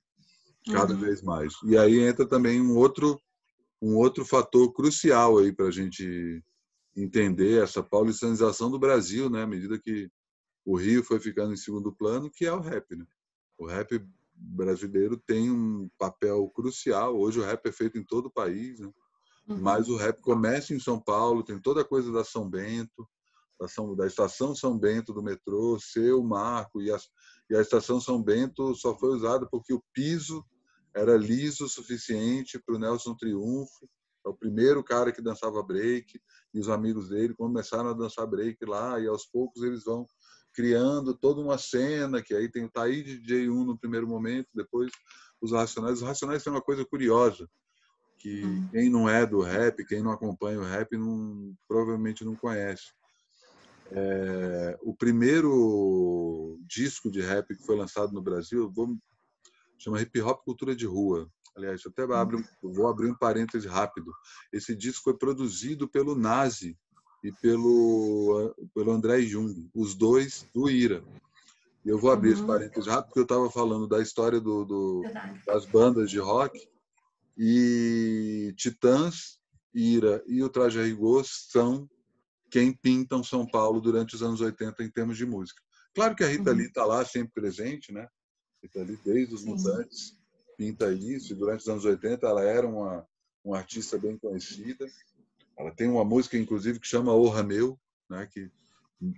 Cada vez mais. E aí entra também um outro fator crucial aí para a gente entender essa paulistanização do Brasil, né? À medida que o Rio foi ficando em segundo plano, que é o rap, né? O rap brasileiro tem um papel crucial. Hoje o rap é feito em todo o país, né? Mas o rap começa em São Paulo, tem toda a coisa da São Bento, da estação São Bento do metrô, ser o marco, e a estação São Bento só foi usada porque o piso era liso o suficiente para o Nelson Triunfo, é o primeiro cara que dançava break, e os amigos dele começaram a dançar break lá, e aos poucos eles vão criando toda uma cena, que aí tem o Taíde DJ1 no primeiro momento, depois os Racionais. Os Racionais têm uma coisa curiosa, que quem não é do rap, quem não acompanha o rap, provavelmente não conhece. O primeiro disco de rap que foi lançado no Brasil chama Hip Hop Cultura de Rua. Aliás, eu até vou abrir um parêntese rápido. Esse disco foi produzido pelo Nazi e pelo André Jung, os dois do Ira. E eu vou abrir esse parêntese rápido porque eu estava falando da história das bandas de rock, e Titãs, Ira e o Traje a Rigor são quem pintam São Paulo durante os anos 80 em termos de música. Claro que a Rita Lee está lá sempre presente, né? Rita Lee, desde os Mutantes, pinta isso, e durante os anos 80 ela era uma artista bem conhecida. Ela tem uma música, inclusive, que chama Orra Meu, né? Que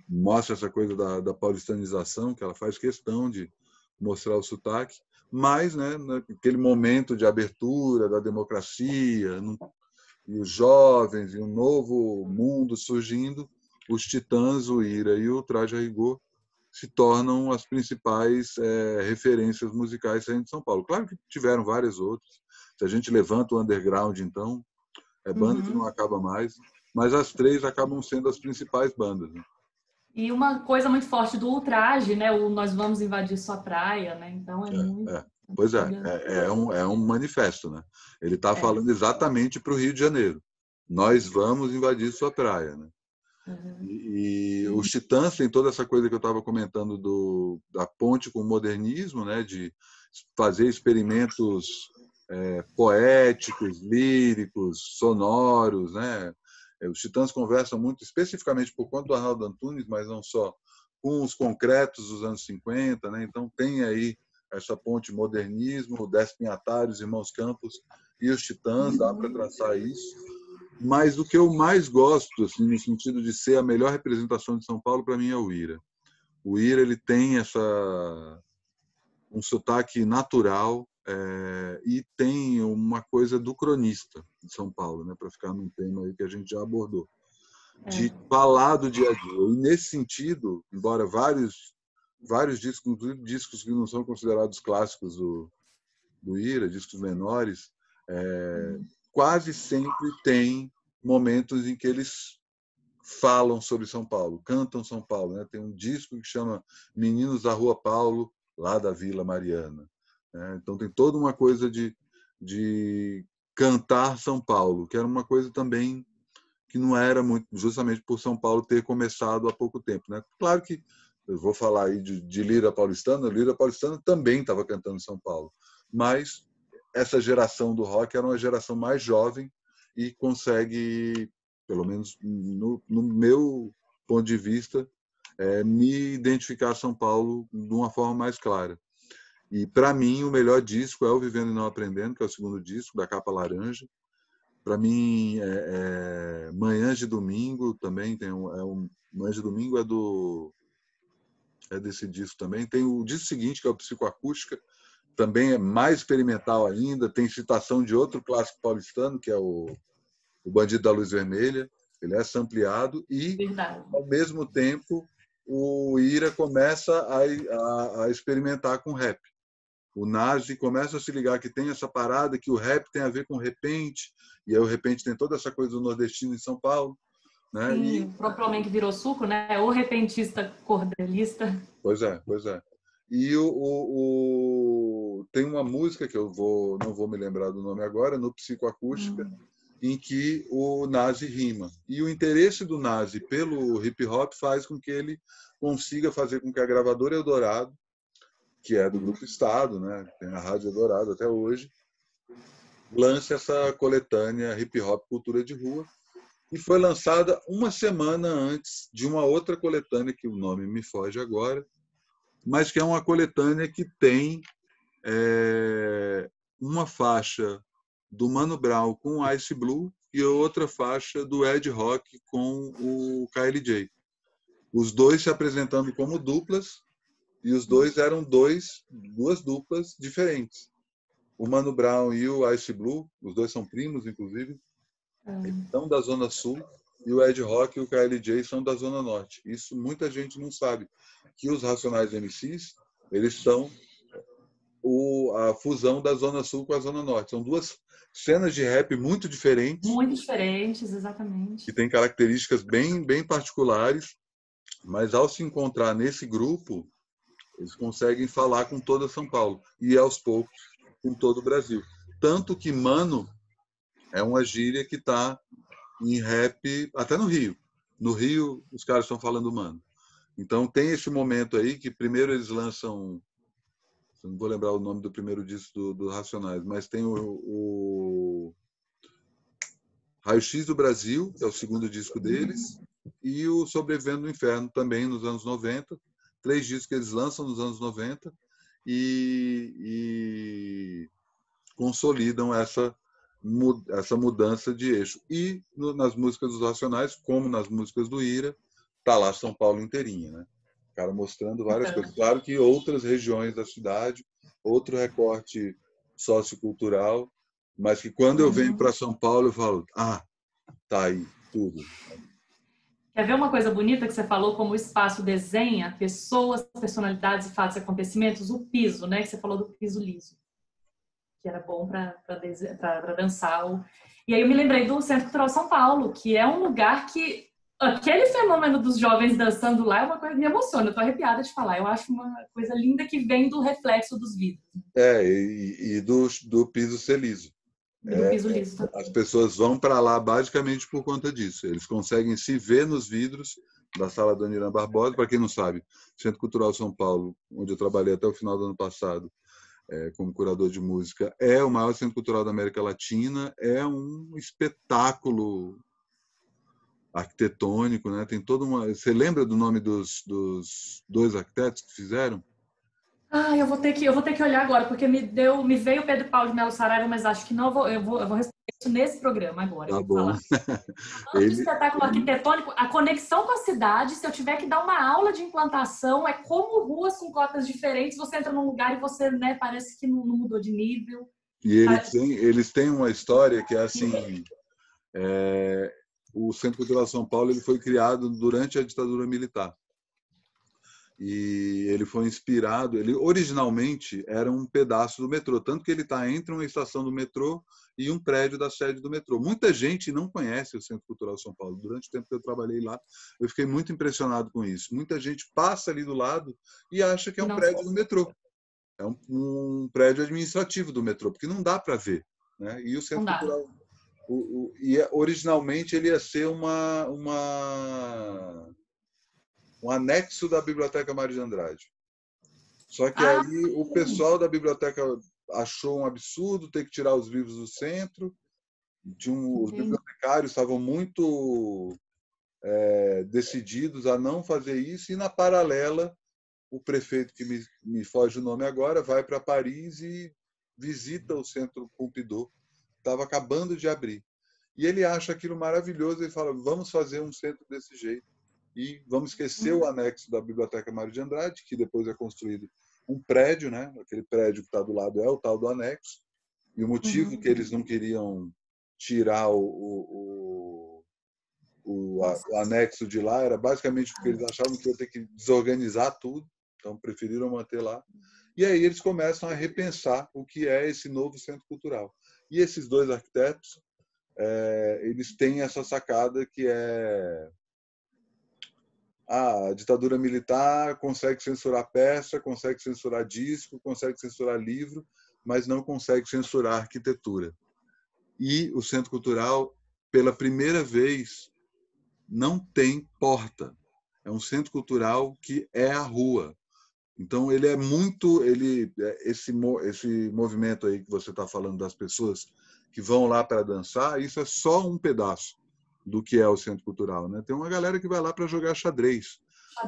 mostra essa coisa da paulistanização, que ela faz questão de mostrar o sotaque, mas, né, naquele momento de abertura da democracia, e os jovens, e um novo mundo surgindo, os Titãs, o Ira e o Traje a Rigor se tornam as principais referências musicais saindo de São Paulo. Claro que tiveram várias outras. Se a gente levanta o underground, então, é banda que não acaba mais, mas as três acabam sendo as principais bandas, né? E uma coisa muito forte do Ultraje, né? O Nós Vamos Invadir Sua Praia, né? Então é muito... Pois é um manifesto, né? Ele está falando exatamente para o Rio de Janeiro. Nós vamos invadir sua praia, né? E os Titãs têm toda essa coisa que eu estava comentando da ponte com o modernismo, né? De fazer experimentos poéticos, líricos, sonoros, né? Os Titãs conversam muito, especificamente por conta do Arnaldo Antunes, mas não só, com os concretos dos anos 50, né? Então tem aí essa ponte modernismo, o Décio Pinhataro, os Irmãos Campos e os Titãs, dá para traçar isso. Mas o que eu mais gosto, assim, no sentido de ser a melhor representação de São Paulo, para mim é o Ira. O Ira, ele tem um sotaque natural, e tem uma coisa do cronista de São Paulo, né, para ficar num tema aí que a gente já abordou, de falar do dia a dia. E nesse sentido, embora vários discos, inclusive discos que não são considerados clássicos do Ira, discos menores, quase sempre tem momentos em que eles falam sobre São Paulo, cantam São Paulo, né? Tem um disco que chama Meninos da Rua Paulo, lá da Vila Mariana, né? Então tem toda uma coisa de cantar São Paulo, que era uma coisa também que não era muito, justamente por São Paulo ter começado há pouco tempo, né? Claro que eu vou falar aí de Lira Paulistana, Lira Paulistana também estava cantando São Paulo, mas essa geração do rock era uma geração mais jovem e consegue, pelo menos no meu ponto de vista, me identificar a São Paulo de uma forma mais clara. E, para mim, o melhor disco é o Vivendo e Não Aprendendo, que é o segundo disco, da capa laranja. Para mim, Manhãs de Domingo também tem Manhãs de Domingo é desse disco também. Tem o disco seguinte, que é o Psicoacústica, também é mais experimental ainda, tem citação de outro clássico paulistano, que é o Bandido da Luz Vermelha. Ele é sampleado e, ao mesmo tempo, o Ira começa a experimentar com rap. O Nazi começa a se ligar que tem essa parada, que o rap tem a ver com repente, e aí o repente tem toda essa coisa do nordestino em São Paulo, né? Sim, o próprio Homem que Virou Suco, né? O repentista cordelista. Pois é. E tem uma música que eu não vou me lembrar do nome agora, no Psicoacústica, em que o Nazi rima. E o interesse do Nazi pelo hip hop faz com que ele consiga fazer com que a gravadora Eldorado, que é do Grupo Estado, né, tem a Rádio Eldorado até hoje, lance essa coletânea Hip Hop Cultura de Rua, e foi lançada uma semana antes de uma outra coletânea, que o nome me foge agora, mas que é uma coletânea que tem uma faixa do Mano Brown com o Ice Blue e outra faixa do Ed Rock com o KLJ. Os dois se apresentando como duplas, e os dois eram duas duplas diferentes. O Mano Brown e o Ice Blue, os dois são primos, inclusive, são da Zona Sul, e o Ed Rock e o KLJ são da Zona Norte. Isso muita gente não sabe, que os Racionais MCs, eles são a fusão da Zona Sul com a Zona Norte. São duas cenas de rap muito diferentes. Muito diferentes, exatamente. Que têm características bem, bem particulares, mas ao se encontrar nesse grupo, eles conseguem falar com toda São Paulo e, aos poucos, com todo o Brasil. Tanto que mano é uma gíria que está em rap até no Rio. No Rio, os caras estão falando mano. Então, tem esse momento aí que primeiro eles lançam... Eu não vou lembrar o nome do primeiro disco do Racionais, mas tem o Raio X do Brasil, que é o segundo disco deles, e o Sobrevivendo no Inferno, também nos anos 90. 3 discos que eles lançam nos anos 90 e consolidam essa mudança de eixo. E nas músicas dos Racionais, como nas músicas do Ira, tá lá São Paulo inteirinha, né? O cara mostrando várias coisas. Claro que outras regiões da cidade, outro recorte sociocultural, mas que quando eu venho para São Paulo, eu falo, tá aí, tudo. Quer ver uma coisa bonita que você falou, como o espaço desenha pessoas, personalidades, fatos e acontecimentos? O piso, né? Que você falou do piso liso, que era bom para dançar. E aí eu me lembrei do Centro Cultural São Paulo, que é um lugar que aquele fenômeno dos jovens dançando lá é uma coisa que me emociona. Eu tô arrepiada de falar. Eu acho uma coisa linda que vem do reflexo dos vidros. E do piso ser liso. Do piso liso também. As pessoas vão para lá basicamente por conta disso. Eles conseguem se ver nos vidros da Sala Dona Irã Barbosa. Para quem não sabe, Centro Cultural São Paulo, onde eu trabalhei até o final do ano passado como curador de música, é o maior centro cultural da América Latina. É um espetáculo arquitetônico, né? Tem toda uma... Você lembra do nome dos 2 arquitetos que fizeram? Eu vou ter que olhar agora, porque me veio o Pedro Paulo de Melo Saraiva, mas acho que não eu vou responder isso nesse programa agora. Tá bom. Falando de espetáculo arquitetônico, a conexão com a cidade, se eu tiver que dar uma aula de implantação, é como ruas com cotas diferentes, você entra num lugar e você, né, parece que não mudou de nível. E eles têm uma história que é assim... o Centro Cultural São Paulo ele foi criado durante a ditadura militar. E ele foi inspirado... Ele originalmente era um pedaço do metrô, tanto que ele está entre uma estação do metrô e um prédio da sede do metrô. Muita gente não conhece o Centro Cultural São Paulo. Durante o tempo que eu trabalhei lá, eu fiquei muito impressionado com isso. Muita gente passa ali do lado e acha que é um prédio do metrô. É um prédio administrativo do metrô, porque não dá para ver, né? E o Centro Cultural... originalmente ele ia ser um anexo da Biblioteca Mário de Andrade. Só que aí o pessoal da biblioteca achou um absurdo ter que tirar os livros do centro. Os bibliotecários estavam muito decididos a não fazer isso, e na paralela o prefeito, que me foge o nome agora, vai para Paris e visita o Centro Pompidou. Estava acabando de abrir. E ele acha aquilo maravilhoso e fala, vamos fazer um centro desse jeito. E vamos esquecer o anexo da Biblioteca Mário de Andrade, que depois é construído um prédio, né? Aquele prédio que está do lado é o tal do anexo. E o motivo que eles não queriam tirar o anexo de lá era basicamente porque eles achavam que ia ter que desorganizar tudo. Então preferiram manter lá. E aí eles começam a repensar o que é esse novo centro cultural. E esses 2 arquitetos, eles têm essa sacada que é a ditadura militar consegue censurar peça, consegue censurar disco, consegue censurar livro, mas não consegue censurar arquitetura. E o Centro Cultural, pela primeira vez, não tem porta. É um centro cultural que é a rua. Então, ele é muito... esse movimento aí que você está falando das pessoas que vão lá para dançar, isso é só um pedaço do que é o Centro Cultural, né? Tem uma galera que vai lá para jogar xadrez.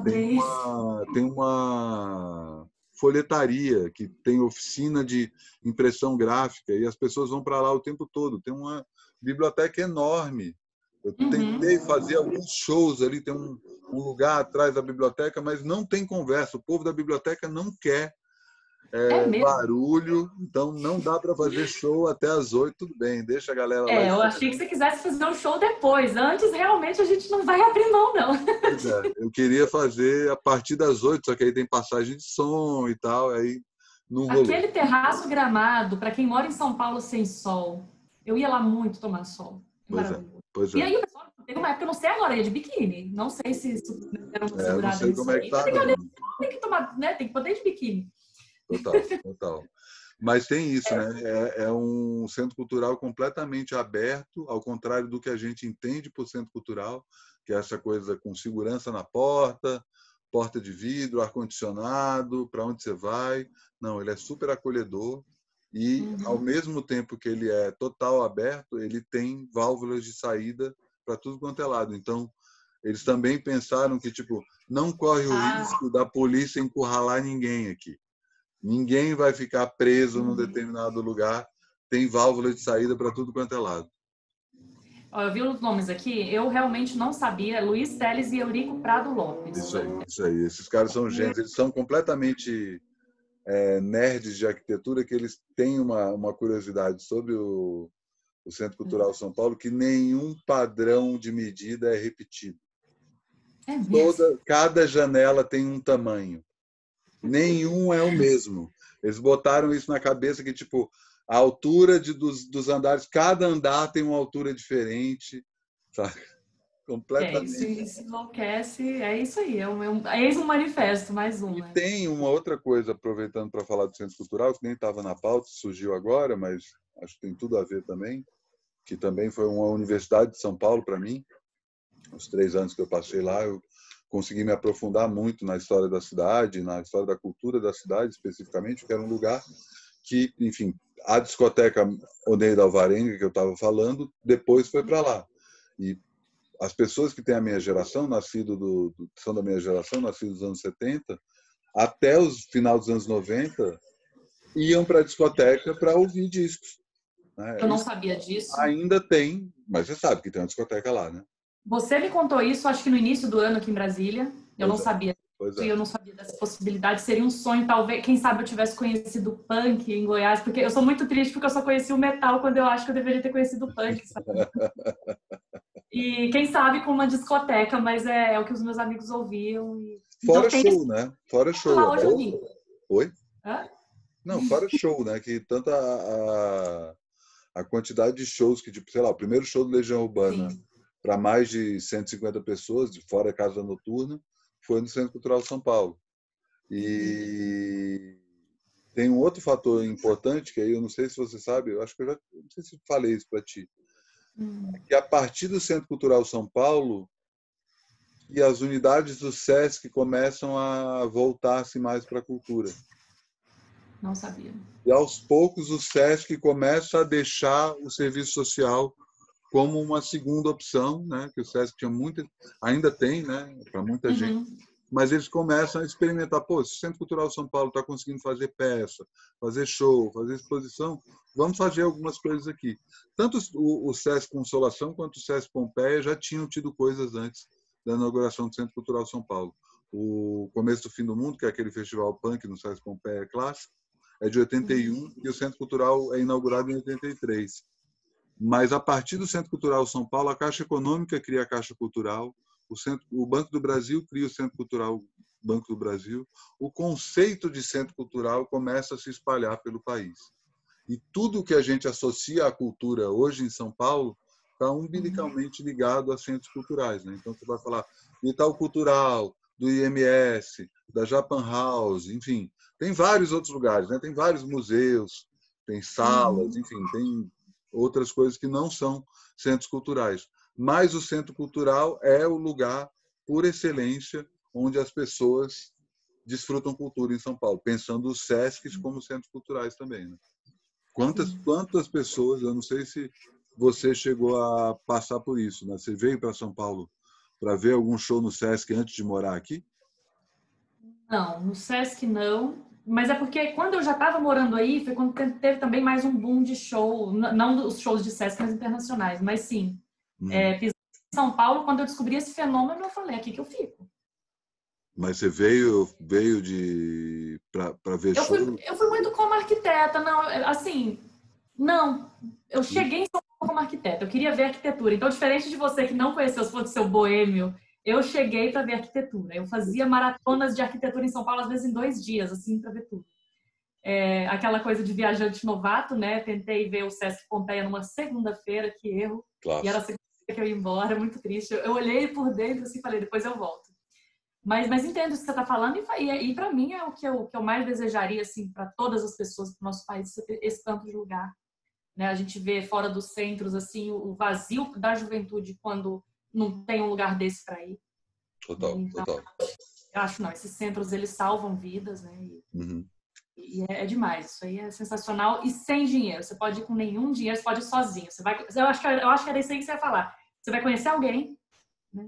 Tem uma folhetaria, que tem oficina de impressão gráfica, e as pessoas vão para lá o tempo todo. Tem uma biblioteca enorme. Eu tentei fazer alguns shows ali, tem um lugar atrás da biblioteca, mas não tem conversa. O povo da biblioteca não quer É mesmo? barulho, então não dá para fazer show até às 8, tudo bem, deixa a galera lá. Eu achei que você quisesse fazer um show depois. Antes, realmente, a gente não vai abrir mão, não. Pois é, eu queria fazer a partir das 8, só que aí tem passagem de som e tal, aí não rolou. Aquele terraço gramado, para quem mora em São Paulo sem sol, eu ia lá muito tomar sol. Pois E é. aí o pessoal, teve uma época, eu não sei agora, ia de biquíni. Não sei se isso deram uma segurada não sei como é que tá, tem que tomar, né? Tem que poder ir de biquíni. Total. Mas tem isso, né? É um centro cultural completamente aberto, ao contrário do que a gente entende por centro cultural, que é essa coisa com segurança na porta, porta de vidro, ar-condicionado, para onde você vai. Não, ele é super acolhedor e, ao mesmo tempo que ele é total aberto, ele tem válvulas de saída para tudo quanto é lado. Então, eles também pensaram que, tipo, não corre o risco da polícia encurralar ninguém aqui. Ninguém vai ficar preso num determinado lugar. Tem válvula de saída para tudo quanto é lado. Eu vi os nomes aqui, eu realmente não sabia. Luiz Teles e Eurico Prado Lopes. Isso aí. Esses caras são gênios. Eles são completamente nerds de arquitetura, que eles têm uma curiosidade sobre o Centro Cultural São Paulo, que nenhum padrão de medida é repetido. É mesmo? Cada janela tem um tamanho. Nenhum é o mesmo. Eles botaram isso na cabeça que, tipo, a altura dos andares, cada andar tem uma altura diferente, sabe? Completamente. Isso enlouquece, é isso aí, eis um manifesto, mais um. E tem uma outra coisa, aproveitando para falar do Centro Cultural, que nem estava na pauta, surgiu agora, mas acho que tem tudo a ver também, que também foi uma universidade de São Paulo para mim. Os 3 anos que eu passei lá, eu consegui me aprofundar muito na história da cidade, na história da cultura da cidade, especificamente, que era um lugar que, enfim, a discoteca Oneida Alvarenga, que eu estava falando, depois foi para lá. E as pessoas que têm a minha geração, são da minha geração, nascidos nos anos 70, até os final dos anos 90, iam para a discoteca para ouvir discos. Né? Eu não sabia disso. Ainda tem, mas você sabe que tem uma discoteca lá, né? Você me contou isso, acho que no início do ano aqui em Brasília. Eu não sabia. E eu não sabia dessa possibilidade. Seria um sonho, talvez, quem sabe eu tivesse conhecido o punk em Goiás, porque eu sou muito triste porque eu só conheci o metal quando eu acho que eu deveria ter conhecido o punk, sabe? E quem sabe com uma discoteca, mas é o que os meus amigos ouviam. Fora então, show, né? Fora show. Lá hoje eu vi. Oi? Hã? Não, fora show, né? Que tanto a quantidade de shows que, tipo, sei lá, o primeiro show do Legião Urbana para mais de 150 pessoas, de fora casa noturna, foi no Centro Cultural São Paulo. E tem um outro fator importante, que aí eu não sei se você sabe, eu acho que eu já não sei se falei isso para ti, que a partir do Centro Cultural São Paulo e as unidades do SESC começam a voltar-se mais para a cultura. Não sabia. E aos poucos o SESC começa a deixar o serviço social como uma segunda opção, né? Que o SESC tinha ainda tem, né? Para muita gente, mas eles começam a experimentar. Pô, se o Centro Cultural São Paulo está conseguindo fazer peça, fazer show, fazer exposição, vamos fazer algumas coisas aqui. Tanto o SESC Consolação quanto o SESC Pompeia já tinham tido coisas antes da inauguração do Centro Cultural São Paulo. O Começo do Fim do Mundo, que é aquele festival punk no SESC Pompeia clássico, é de 81 e o Centro Cultural é inaugurado em 83. Mas, a partir do Centro Cultural São Paulo, a Caixa Econômica cria a Caixa Cultural, o Banco do Brasil cria o Centro Cultural Banco do Brasil. O conceito de centro cultural começa a se espalhar pelo país. E tudo que a gente associa à cultura hoje em São Paulo está umbilicalmente ligado a centros culturais. Né? Então, você vai falar do Itaú Cultural, do IMS, da Japan House, enfim. Tem vários outros lugares, né? Tem vários museus, tem salas, enfim, tem outras coisas que não são centros culturais. Mas o centro cultural é o lugar, por excelência, onde as pessoas desfrutam cultura em São Paulo, pensando os SESCs como centros culturais também. Né? Quantas pessoas, eu não sei se você chegou a passar por isso, né? Você veio para São Paulo para ver algum show no SESC antes de morar aqui? Não, no SESC não. Mas é porque quando eu já estava morando aí, foi quando teve também mais um boom de show, não dos shows de Sesc, mas internacionais, mas sim. Pisei em São Paulo, quando eu descobri esse fenômeno, eu falei, aqui que eu fico. Mas você veio para ver show? Eu fui muito como arquiteta, não, assim, não. Eu cheguei em São Paulo como arquiteta, eu queria ver arquitetura. Então, diferente de você que não conheceu, se fosse seu boêmio, eu cheguei para ver arquitetura. Eu fazia maratonas de arquitetura em São Paulo, às vezes em 2 dias, assim, para ver tudo. Aquela coisa de viajante novato, né? Tentei ver o Sesc Pompeia numa segunda-feira, que erro. Claro. E era a segunda-feira que eu ia embora, muito triste. Eu olhei por dentro assim e falei, depois eu volto. Mas entendo o que você está falando e para mim é o que eu mais desejaria assim para todas as pessoas do nosso país, esse tanto de lugar, né? A gente vê fora dos centros assim o vazio da juventude quando não tem um lugar desse para ir. Total, então, total. Eu acho não, esses centros eles salvam vidas, né? E é demais, isso aí é sensacional e sem dinheiro. Você pode ir com nenhum dinheiro, você pode ir sozinho. Eu acho que era isso aí que você ia falar. Você vai conhecer alguém, né?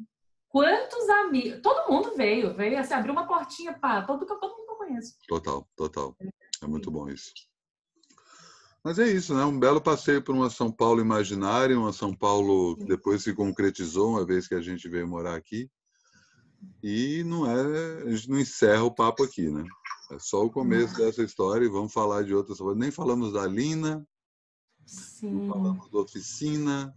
Quantos amigos? Todo mundo veio assim, abriu uma portinha para todo mundo que eu conheço. Total, total. É muito bom isso. Mas é isso, né? Um belo passeio por uma São Paulo imaginária, uma São Paulo que depois se concretizou uma vez que a gente veio morar aqui. E a gente não encerra o papo aqui, né? É só o começo dessa história e vamos falar de outras coisas. Nem falamos da Lina, não falamos da oficina,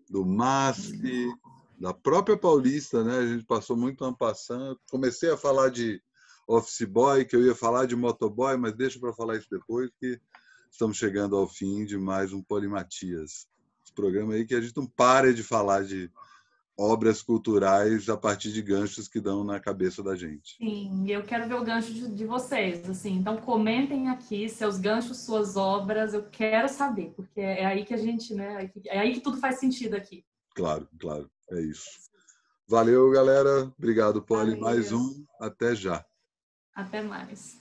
do MASP, da própria Paulista, né? A gente passou muito ano passando. Comecei a falar de office boy, que eu ia falar de motoboy, mas deixa para falar isso depois, que estamos chegando ao fim de mais um Polimatias. Esse programa aí que a gente não para de falar de obras culturais a partir de ganchos que dão na cabeça da gente. Sim, eu quero ver o gancho de vocês, assim. Então comentem aqui seus ganchos, suas obras, eu quero saber, porque é aí que a gente, né? É aí que tudo faz sentido aqui. Claro, claro, é isso. Valeu, galera. Obrigado, Poli. Valeu. Mais um. Até já. Até mais.